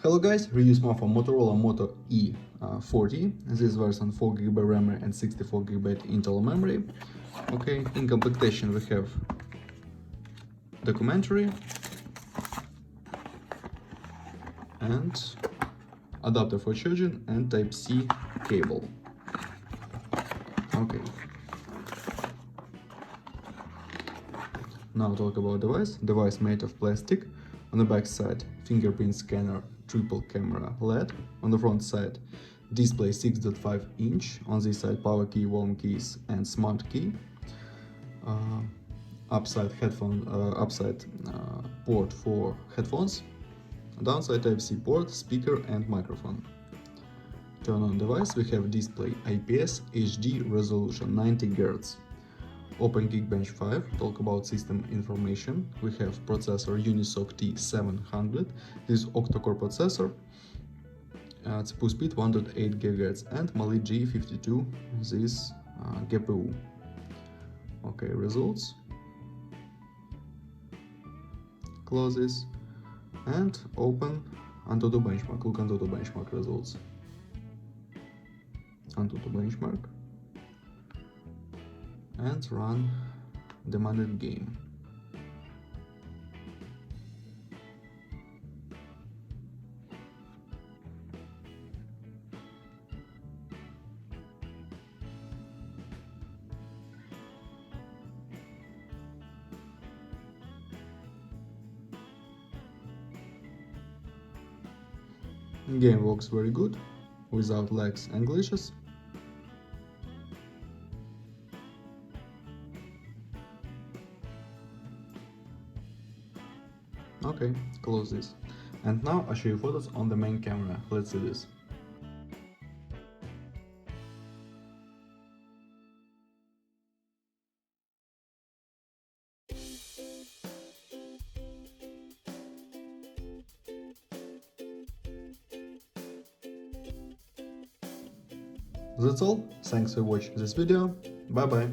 Hello guys, review smartphone Motorola Moto E40. This version 4GB RAM and 64GB internal memory. Okay, in complementation we have documentary and adapter for charging and Type-C cable. Okay. Now talk about device. Device made of plastic. On the back side, fingerprint scanner, triple camera LED. On the front side, display 6.5 inch. On this side, power key, volume keys, and smart key. Upside port for headphones. Downside Type-C port, speaker, and microphone. Turn on device. We have display IPS HD resolution 90 Hz. Open Geekbench 5, talk about system information. We have processor Unisoc T700, this is octa-core processor, CPU speed 1.8 GHz, and Mali G52, this GPU. Okay, results. Close this and open Antutu benchmark. Look Antutu benchmark results. Antutu benchmark. And run demanded game. Game works very good, without lags and glitches. Okay, close this. And now I'll show you photos on the main camera. Let's see this. That's all. Thanks for watching this video. Bye bye.